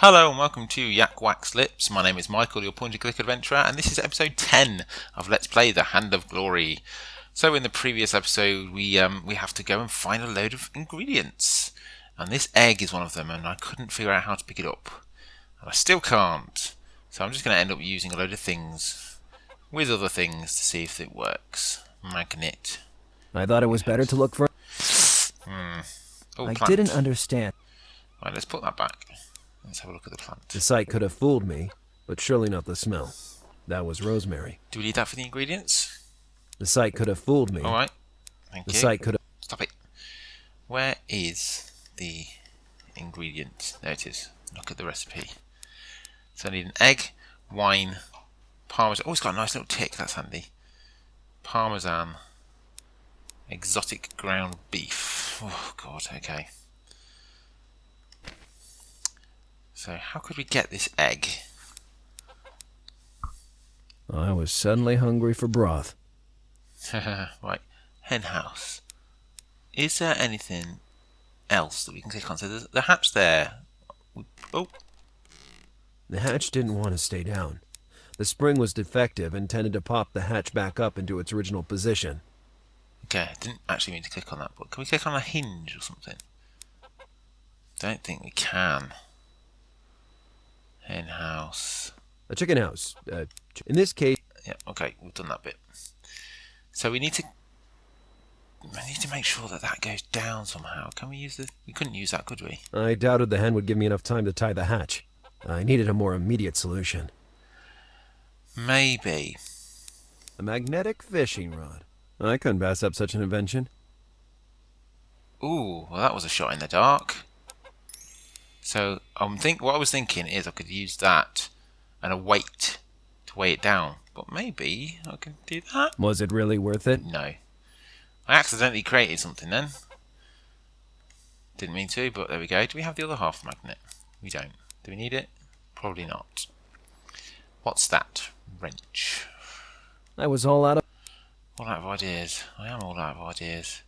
Hello and welcome to YakWaxLips. My name is Michael, your point-and-click adventurer, and this is episode 10 of Let's Play The Hand of Glory. So in the previous episode, we have to go and find a load of ingredients, and this egg is one of them, and I couldn't figure out how to pick it up, and I still can't. So I'm just going to end up using a load of things with other things to see if it works. Magnet. I thought it was better to look for. Oh, I plant. didn't understand. Right, let's put that back. Let's have a look at the plant. The sight could have fooled me, but surely not the smell. That was rosemary. Do we need that for the ingredients? The sight could have fooled me. Alright, thank you. The sight could have. Stop it. Where is the ingredient? There it is. Look at the recipe. So I need an egg, wine, parmesan. Oh, it's got a nice little tick. That's handy. Parmesan, exotic ground beef. Oh, God, okay. So how could we get this egg? I was suddenly hungry for broth. Right, hen house. Is there anything else that we can click on? So there's the hatch there. Oh, The hatch didn't want to stay down. The spring was defective and tended to pop the hatch back up into its original position. okay. I didn't actually mean to click on that, but can we click on a hinge or something? Don't think we can. Hen house. A chicken house. In this case, Yeah, okay, we've done that bit. So we need to make sure that that goes down somehow. Can we use the? We couldn't use that, could we? I doubted the hen would give me enough time to tie the hatch. I needed a more immediate solution. Maybe. A magnetic fishing rod. I couldn't pass up such an invention. Ooh, well that was a shot in the dark. So what I was thinking is I could use that and a weight to weigh it down. But maybe I can do that. Was it really worth it? No. I accidentally created something then. Didn't mean to, but there we go. Do we have the other half magnet? We don't. Do we need it? Probably not. What's that? Wrench. I was all out of. All out of ideas. I am all out of ideas.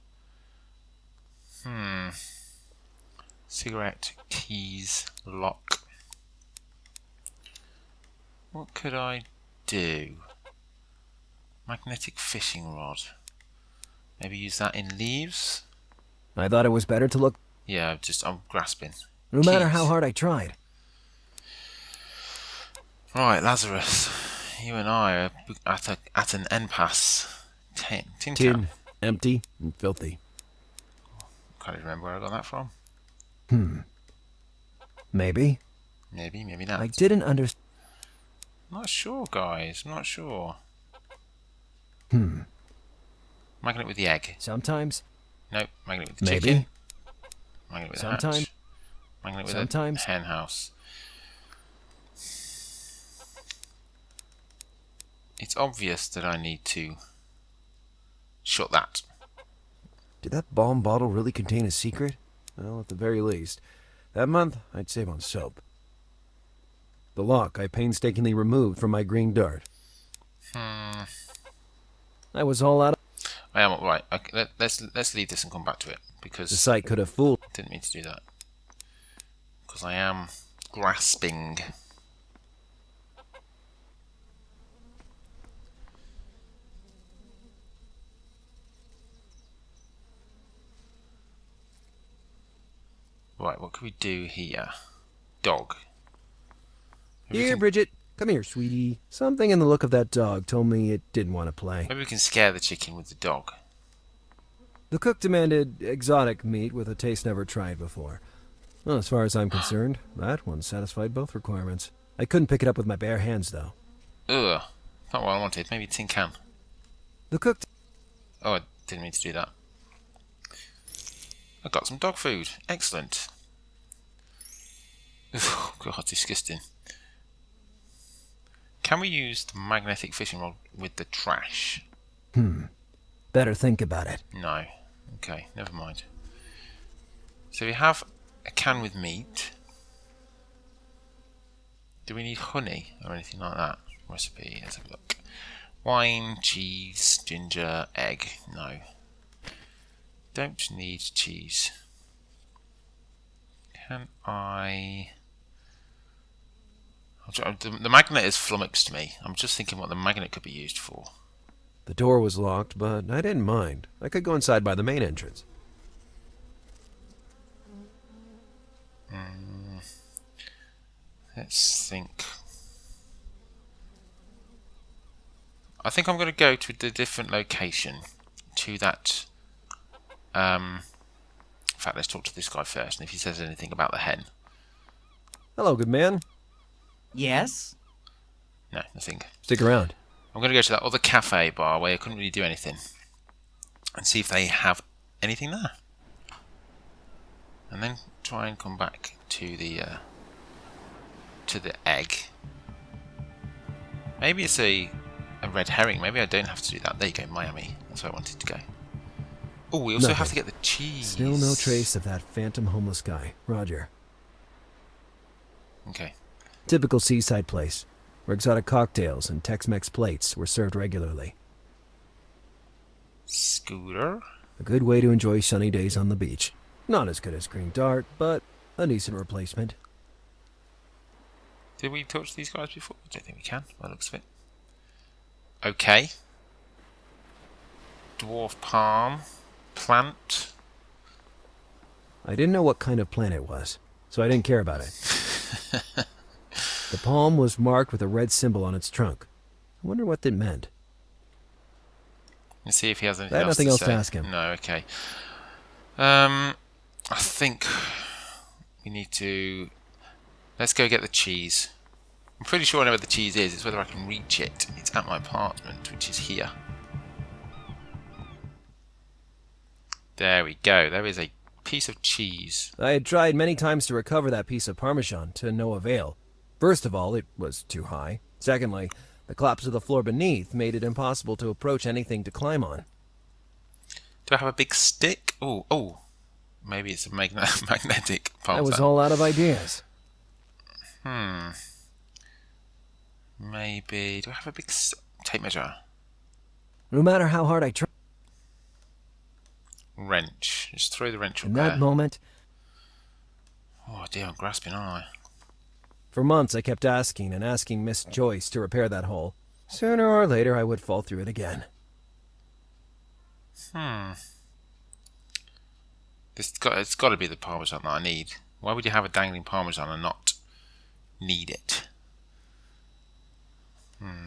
Cigarette, keys, lock. What could I do? Magnetic fishing rod. Maybe use that in leaves? I thought it was better to look. Yeah, I'm grasping. No matter Keys. how hard I tried. Right, Lazarus. You and I are at an impasse. Tin Tin, can. empty, and filthy. Can't even remember where I got that from. Maybe. Maybe not. I didn't understand. Not sure, guys. Not sure. Magnet with the egg. Sometimes. Nope. Magnet with the Maybe. chicken. Magnet with the Sometime. hatch. Magnet with Sometimes. a hen house. It's obvious that I need to shut that. Did that balm bottle really contain a secret? Well, at the very least. That month, I'd save on soap. The lock I painstakingly removed from my green dart. I was all out of. I am right. Okay, let's leave this and come back to it because The sight could have fooled. didn't mean to do that. Because I am grasping. Right, what can we do here? Dog. Maybe we Here, can- Bridget. Come here, sweetie. Something in the look of that dog told me it didn't want to play. Maybe we can scare the chicken with the dog. The cook demanded exotic meat with a taste never tried before. Well, as far as I'm concerned, that one satisfied both requirements. I couldn't pick it up with my bare hands, though. Ugh. Not what I wanted. Maybe tin can. The cook. Oh, I didn't mean to do that. I got some dog food. Excellent. Ugh, God, disgusting. Can we use the magnetic fishing rod with the trash? Better think about it. No. Okay, never mind. So we have a can with meat. Do we need honey or anything like that? Recipe, let's have a look. Wine, cheese, ginger, egg. No. Don't need cheese. Can I The magnet has flummoxed me. I'm just thinking what the magnet could be used for. The door was locked, but I didn't mind. I could go inside by the main entrance. Let's think. I think I'm going to go to the different location. To that... in fact, let's talk to this guy first, and if he says anything about the hen. Hello, good man. Yes? No, nothing. Stick around. I'm going to go to that other cafe bar where I couldn't really do anything. And see if they have anything there. And then try and come back to the egg. Maybe it's a red herring. Maybe I don't have to do that. There you go, Miami. That's where I wanted to go. Oh, we also have to get the cheese. Still no trace of that phantom homeless guy, Roger. Okay. Typical seaside place, where exotic cocktails and Tex-Mex plates were served regularly. Scooter. A good way to enjoy sunny days on the beach. Not as good as Green Dart, but a decent replacement. Did we touch these guys before? I don't think we can, by the looks of it. Okay. Dwarf palm. Plant. I didn't know what kind of plant it was, so I didn't care about it. The palm was marked with a red symbol on its trunk. I wonder what that meant. Let's see if he has anything I had else nothing to else say. to ask him. No, okay. I think we need to... Let's go get the cheese. I'm pretty sure I know where the cheese is. It's whether I can reach it. It's at my apartment, which is here. There we go. There is a piece of cheese. I had tried many times to recover that piece of Parmesan, to no avail. First of all, it was too high. Secondly, the collapse of the floor beneath made it impossible to approach anything to climb on. Do I have a big stick? Oh. Maybe it's a magnetic palm. I was all out of ideas. Maybe... Do I have a big tape measure? No matter how hard I tried. Wrench. Just throw the wrench up In there. that moment, Oh dear, I'm grasping, aren't I? for months I kept asking and asking Miss Joyce to repair that hole. Sooner or later I would fall through it again. It's got to be the Parmesan that I need. Why would you have a dangling Parmesan and not need it?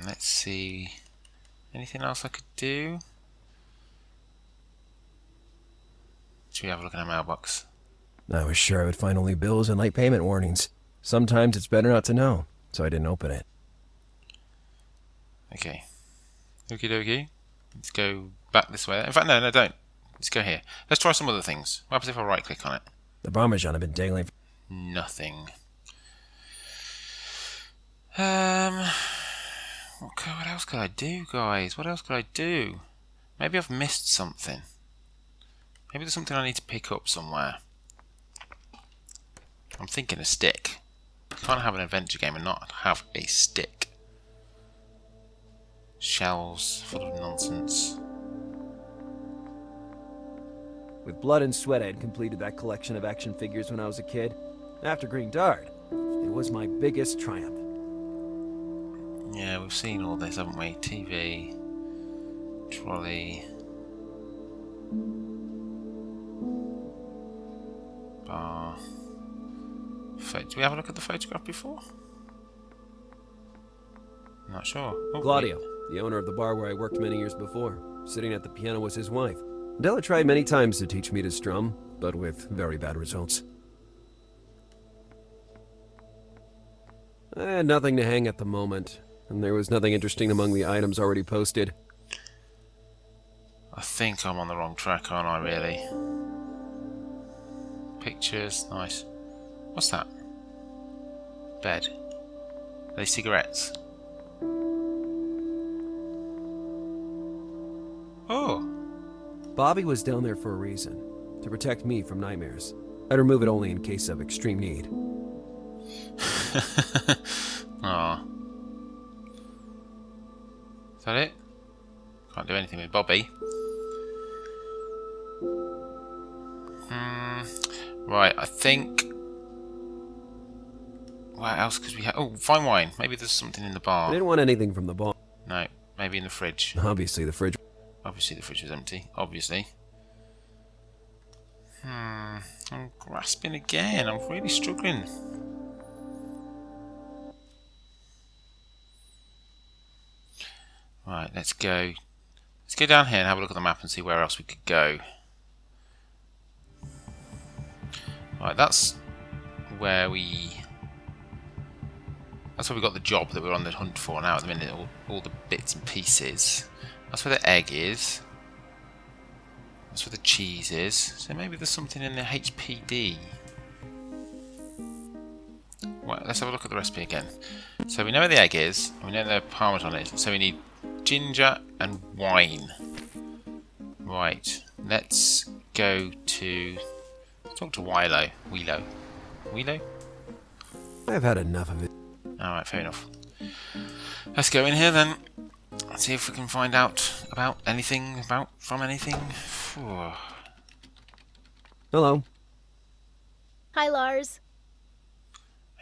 Let's see. Anything else I could do? Should we have a look in our mailbox? I was sure I would find only bills and late payment warnings. Sometimes it's better not to know, so I didn't open it. Okay. Okie dokie. Let's go back this way. In fact, no, don't. Let's go here. Let's try some other things. What happens if I right click on it? The Parmesan had been dangling. Nothing. What else could I do, guys? What else could I do? Maybe I've missed something. Maybe there's something I need to pick up somewhere. I'm thinking a stick. You can't have an adventure game and not have a stick. Shelves full of nonsense. With blood and sweat, I had completed that collection of action figures when I was a kid. After Green Dart, it was my biggest triumph. Yeah, we've seen all this, haven't we? TV, trolley, bar. Did we have a look at the photograph before? I'm not sure. Oh, Claudio, the owner of the bar where I worked many years before. Sitting at the piano was his wife. Della tried many times to teach me to strum, but with very bad results. I had nothing to hang at the moment, and there was nothing interesting among the items already posted. I think I'm on the wrong track, aren't I, really? Pictures, nice. What's that? Bed. Are they cigarettes? Oh! Bobby was down there for a reason, to protect me from nightmares. I'd remove it only in case of extreme need. Aw. Is that it? Can't do anything with Bobby. Right, I think... What else could we have? Oh, fine wine. Maybe there's something in the I bar. didn't want anything from the bar. No, maybe in the fridge. Obviously, the fridge. Obviously, the fridge was empty. Obviously. I'm grasping again. I'm really struggling. Right, let's go. Let's go down here and have a look at the map and see where else we could go. Right, that's where we got the job that we're on the hunt for now at the minute. All the bits and pieces. That's where the egg is. That's where the cheese is. So maybe there's something in the HPD. Well, let's have a look at the recipe again. So we know where the egg is, and we know where the parmesan is. So we need ginger and wine. Right, let's go to... Let's talk to Wilo. I've had enough of it. Alright, fair enough. Let's go in here then. Let's see if we can find out about anything, from anything. Hello. Hi, Lars.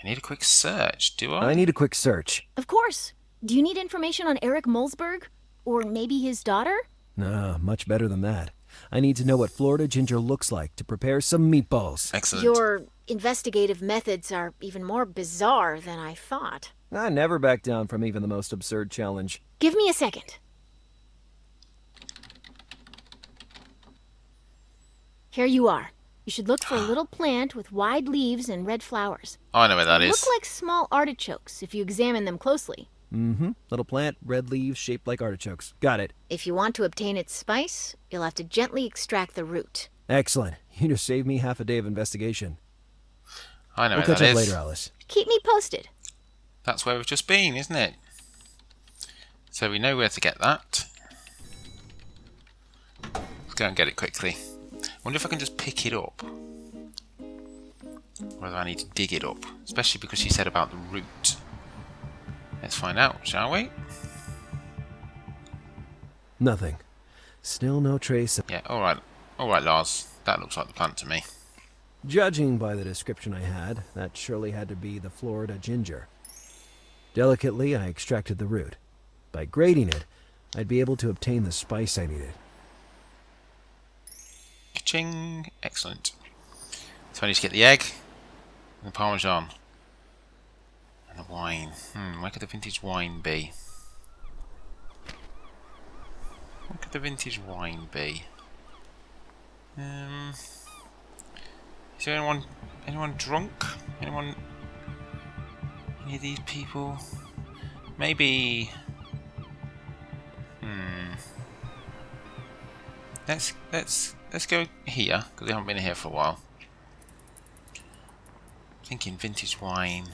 I need a quick search, do I? I need a quick search. Of course. Do you need information on Eric Molsberg? Or maybe his daughter? Nah, much better than that. I need to know what Florida ginger looks like to prepare some meatballs. Excellent. Your investigative methods are even more bizarre than I thought. I never back down from even the most absurd challenge. Give me a second. Here you are. You should look for a little plant with wide leaves and red flowers. Oh, I know where that They is. look like small artichokes if you examine them closely. Mm-hmm. Little plant, red leaves, shaped like artichokes. Got it. If you want to obtain its spice, you'll have to gently extract the root. Excellent. You just saved me half a day of investigation. I know We'll where catch that up is. later, Alice. Keep me posted. That's where we've just been, isn't it? So we know where to get that. Let's go and get it quickly. I wonder if I can just pick it up. Whether I need to dig it up. Especially because she said about the root. Let's find out, shall we? Nothing. Still no trace of... Yeah, alright. Alright, Lars. That looks like the plant to me. Judging by the description I had, that surely had to be the Florida ginger. Delicately, I extracted the root. By grating it, I'd be able to obtain the spice I needed. Ka-ching! Excellent. So I need to get the egg and the parmesan. And the wine. Where could the vintage wine be? What could the vintage wine be? Is there anyone drunk? Any of these people? Maybe. Let's go here because we haven't been here for a while. Thinking vintage wine.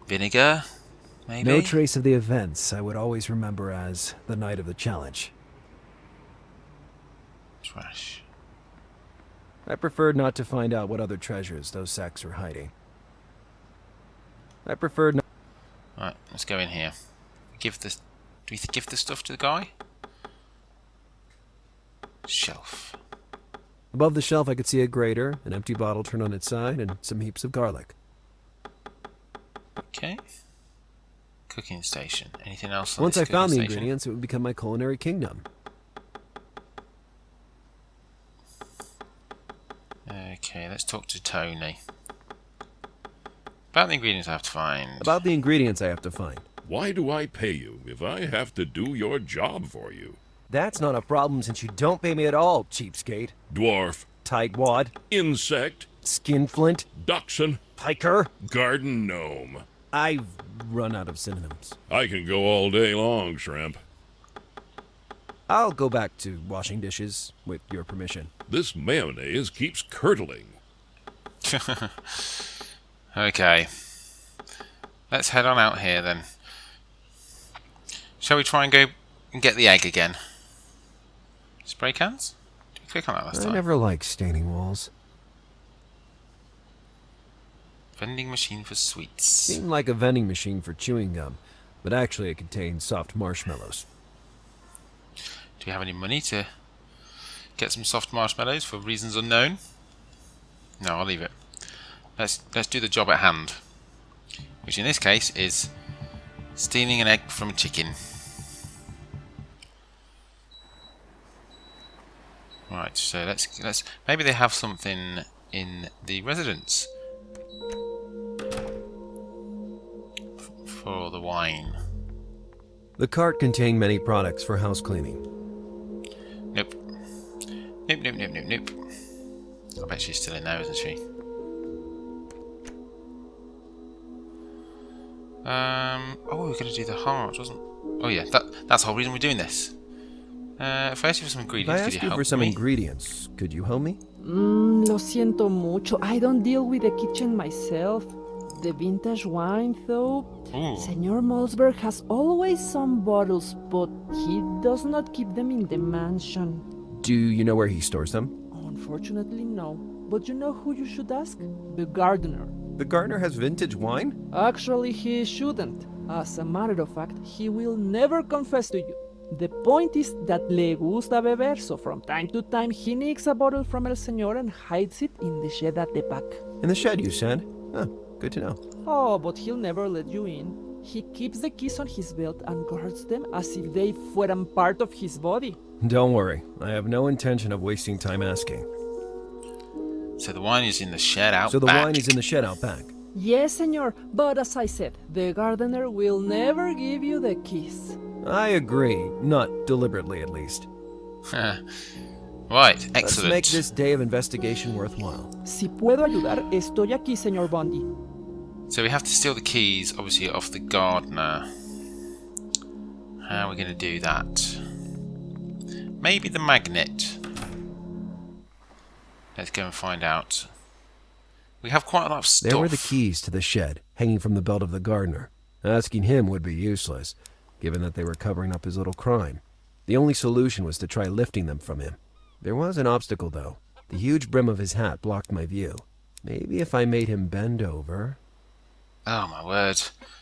Vinegar, maybe? No trace of the events I would always remember as the night of the challenge. Trash. I preferred not to find out what other treasures those sacks were hiding. I preferred not... Right, let's go in here. Do we give the stuff to the guy? Shelf. Above the shelf I could see a grater, an empty bottle turned on its side, and some heaps of garlic. Okay. Cooking station. Anything else on Once this I found the cooking station? ingredients, it would become my culinary kingdom. Okay, let's talk to Tony. About the ingredients I have to find. About the ingredients I have to find. Why do I pay you if I have to do your job for you? That's not a problem since you don't pay me at all, cheapskate. Dwarf, Tightwad, insect, skinflint, dachshund, piker. garden gnome. I've run out of synonyms. I can go all day long, Shrimp. I'll go back to washing dishes, with your permission. This mayonnaise keeps curdling. Okay. Let's head on out here then. Shall we try and go and get the egg again? Spray cans? Did we click on that last I time? never liked staining walls. Vending machine for sweets. Seemed like a vending machine for chewing gum, but actually it contained soft marshmallows. Do we have any money to get some soft marshmallows for reasons unknown? No, I'll leave it. let's do the job at hand, which in this case is stealing an egg from a chicken. Right, so let's maybe they have something in the residence for the wine. The cart contained many products for house cleaning. Nope. Nope. I bet she's still in there, isn't she? Oh, we were going to do the heart, wasn't? Oh yeah, that's the whole reason we're doing this. If I asked you for some If ingredients, I could asked you you help for some me? ingredients, could you help me? Lo siento mucho. I don't deal with the kitchen myself. The vintage wine, though. Ooh. Senor Malsberg has always some bottles, but he does not keep them in the mansion. Do you know where he stores them? Unfortunately, no. But you know who you should ask? The gardener. The gardener has vintage wine? Actually, he shouldn't. As a matter of fact, he will never confess to you. The point is that le gusta beber, so from time to time he nicks a bottle from El Señor and hides it in the shed at the back. In the shed, you said? Huh, good to know. Oh, but he'll never let you in. He keeps the keys on his belt and guards them as if they fueran part of his body. Don't worry, I have no intention of wasting time asking. So the wine is in the shed out So the back. wine is in the shed out back. Yes, senor, but as I said, the gardener will never give you the keys. I agree, not deliberately at least. Right, Let's excellent. make this day of investigation worthwhile. Si puedo ayudar, estoy aquí, señor Bondi. So we have to steal the keys, obviously, off the gardener. How are we going to do that? Maybe the magnet. Let's go and find out. We have quite a lot of stuff. There were the keys to the shed, hanging from the belt of the gardener. Asking him would be useless, given that they were covering up his little crime. The only solution was to try lifting them from him. There was an obstacle, though. The huge brim of his hat blocked my view. Maybe if I made him bend over... Oh my word.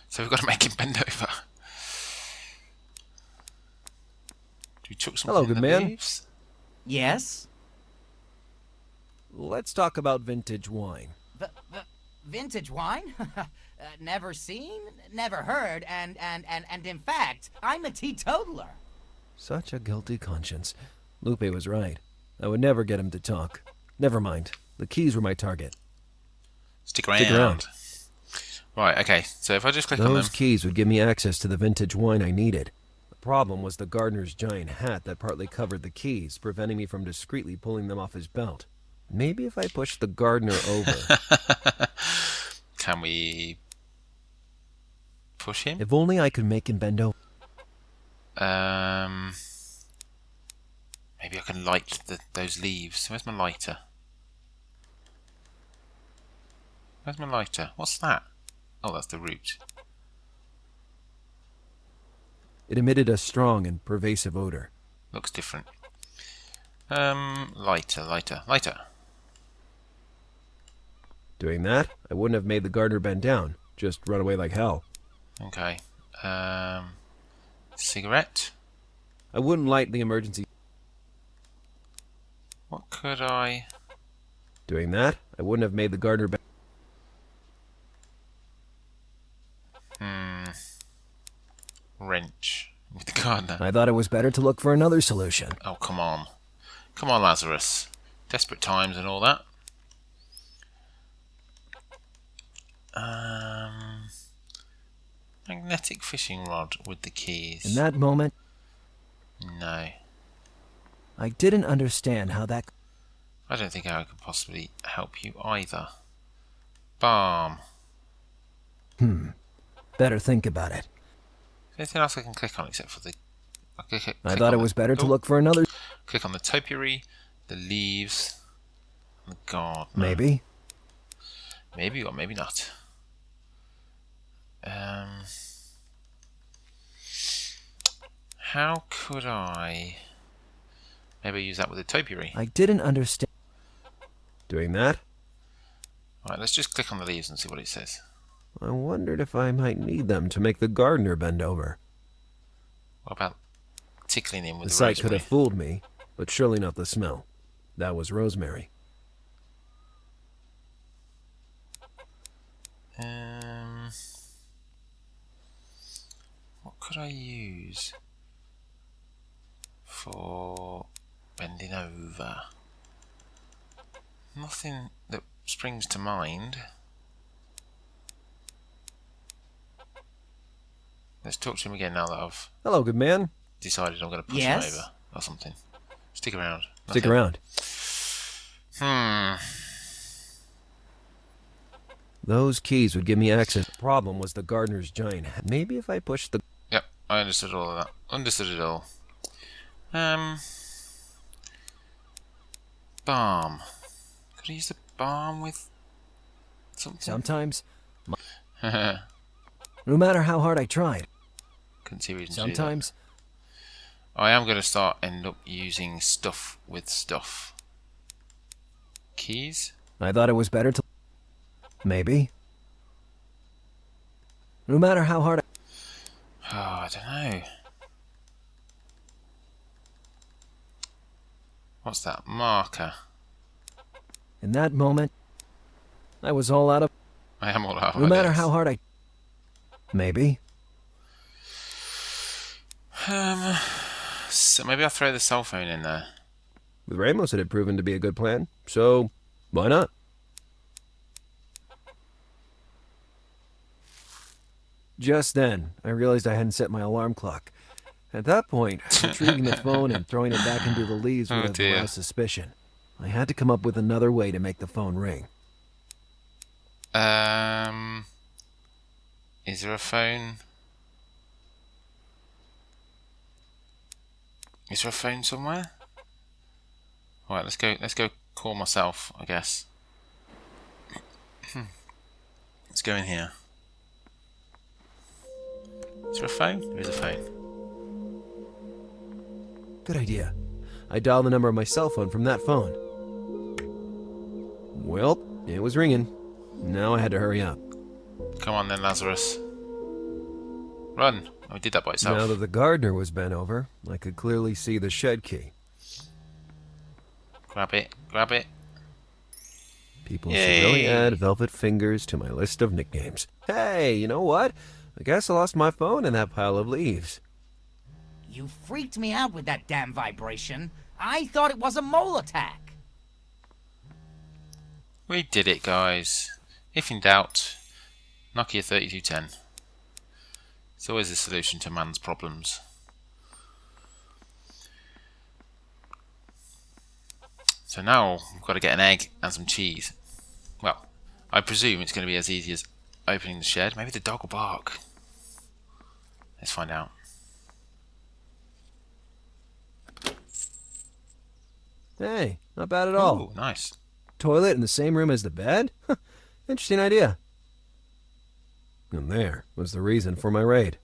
So we've got to make him bend over. Do we chuck something Hello, in good the man. leaves? Yes? Let's talk about vintage wine. Vintage wine? Never seen, never heard, and in fact, I'm a teetotaler. Such a guilty conscience. Lupe was right. I would never get him to talk. Never mind. The keys were my target. Stick around. Stick around. Right, okay. So if I just click on them. Those keys would give me access to the vintage wine I needed. The problem was the gardener's giant hat that partly covered the keys, preventing me from discreetly pulling them off his belt. Maybe if I pushed the gardener over... Can we push him? If only I could make him bend over. Maybe I can light those leaves. Where's my lighter? Where's my lighter? What's that? Oh, that's the root. It emitted a strong and pervasive odor. Looks different. Lighter. Doing that, I wouldn't have made the gardener bend down. Just run away like hell. Okay. Cigarette. I wouldn't light the emergency... What could I... Doing that, I wouldn't have made the gardener bend... Wrench. With the gardener. I thought it was better to look for another solution. Oh, come on. Come on, Lazarus. Desperate times and all that. Magnetic fishing rod with the keys. In that moment, No. I didn't understand how that... I don't think I could possibly help you either. Balm. Better think about it. Is there anything else I can click on except for the... I thought it was better to look for another... Click on the topiary, the leaves, and the gardener. Maybe. Maybe or maybe not. How could I... Maybe use that with a topiary. I didn't understand... Doing that, Right, let's just click on the leaves and see what it says. I wondered if I might need them to make the gardener bend over. What about tickling him with The the sight could rosemary? have fooled me, but surely not the smell. That was rosemary. could I use for bending over? Nothing that springs to mind. Let's talk to him again now that I've Hello, good man. decided I'm going to push Yes? him over or something. Stick around. Stick Nothing. around. Those keys would give me access. The problem was the gardener's giant. Maybe if I pushed the... Yep, I understood all of that. Understood it all. Balm. Could I use the balm with something? Sometimes, Couldn't no matter how hard I tried, see reason to do that. sometimes I am going to end up using stuff with stuff. Keys? I thought it was better to... Maybe. No matter how hard Oh, I don't know. What's that? Marker. In that moment, I was all out of... I am all out of No matter ideas. how hard I... Maybe. So maybe I'll throw the cell phone in there. With Ramos, it had proven to be a good plan, so why not? Just then, I realized I hadn't set my alarm clock. At that point, retrieving the phone and throwing it back into the leaves would Oh, have dear. aroused suspicion. I had to come up with another way to make the phone ring. Is there a phone? Is there a phone somewhere? Alright, let's go call myself, I guess. Let's go in here. Is there a phone? There is a phone. Good idea. I dialed the number of my cell phone from that phone. Well, it was ringing. Now I had to hurry up. Come on then, Lazarus. Run! Oh, he did that by itself. Now that the gardener was bent over, I could clearly see the shed key. Grab it, grab it. People Yay. should really add velvet fingers to my list of nicknames. Hey, you know what? I guess I lost my phone in that pile of leaves. You freaked me out with that damn vibration. I thought it was a mole attack. We did it, guys. If in doubt, Nokia 3210. It's always the solution to man's problems. So now we've got to get an egg and some cheese. Well, I presume it's going to be as easy as opening the shed. Maybe the dog will bark. Let's find out. Hey, not bad at all. Ooh, nice. Toilet in the same room as the bed? Interesting idea. And there was the reason for my raid.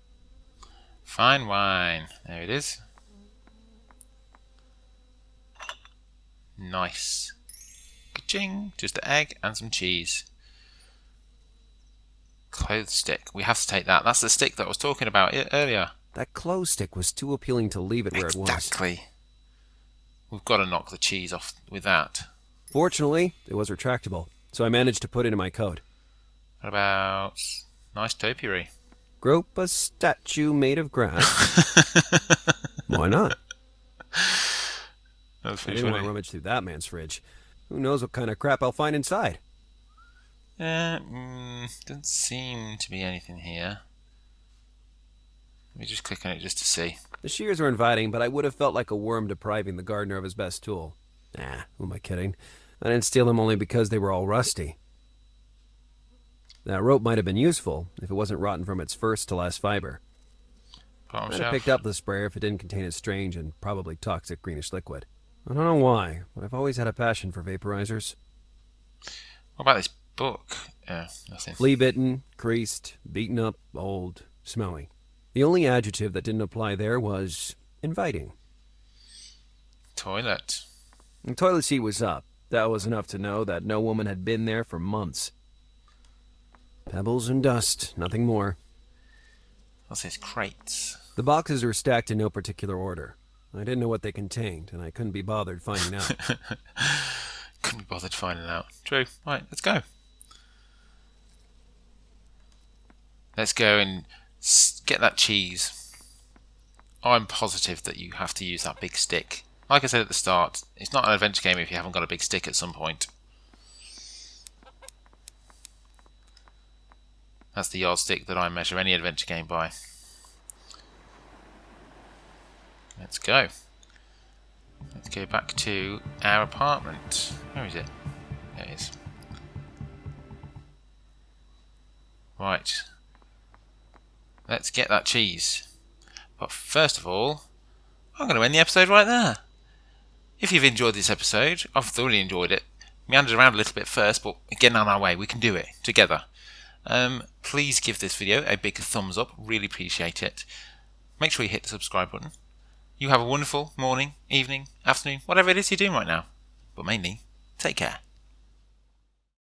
Fine wine. There it is. Nice. Ka-ching. Just an egg and some cheese. Clothes stick. We have to take that. That's the stick that I was talking about earlier. That clothes stick was too appealing to leave it where it was. Exactly. We've got to knock the cheese off with that. Fortunately, it was retractable, so I managed to put it in my coat. What about nice topiary? Grope a statue made of grass. Why not? That was I pretty didn't want to funny. rummage through that man's fridge. Who knows what kind of crap I'll find inside? Doesn't seem to be anything here. Let me just click on it just to see. The shears were inviting, but I would have felt like a worm depriving the gardener of his best tool. Nah, who am I kidding? I didn't steal them only because they were all rusty. That rope might have been useful if it wasn't rotten from its first to last fiber. Bottom I'd have shelf. picked up the sprayer if it didn't contain a strange and probably toxic greenish liquid. I don't know why, but I've always had a passion for vaporizers. What about this book? Nothing. Flea-bitten, creased, beaten up, old, smelly. The only adjective that didn't apply there was inviting. Toilet. The toilet seat was up. That was enough to know that no woman had been there for months. Pebbles and dust, nothing more. What's this? Crates. The boxes were stacked in no particular order. I didn't know what they contained, and I couldn't be bothered finding out. Couldn't be bothered finding out. True. Right, let's go. Let's go and get that cheese. I'm positive that you have to use that big stick. Like I said at the start, it's not an adventure game if you haven't got a big stick at some point. That's the yardstick that I measure any adventure game by. Let's go. Let's go back to our apartment. Where is it? There it is. Right. Let's get that cheese. But first of all, I'm going to end the episode right there. If you've enjoyed this episode, I've thoroughly enjoyed it. Meandered around a little bit first, but getting on our way, we can do it together. Please give this video a big thumbs up, really appreciate it. Make sure you hit the subscribe button. You have a wonderful morning, evening, afternoon, whatever it is you're doing right now. But mainly, take care.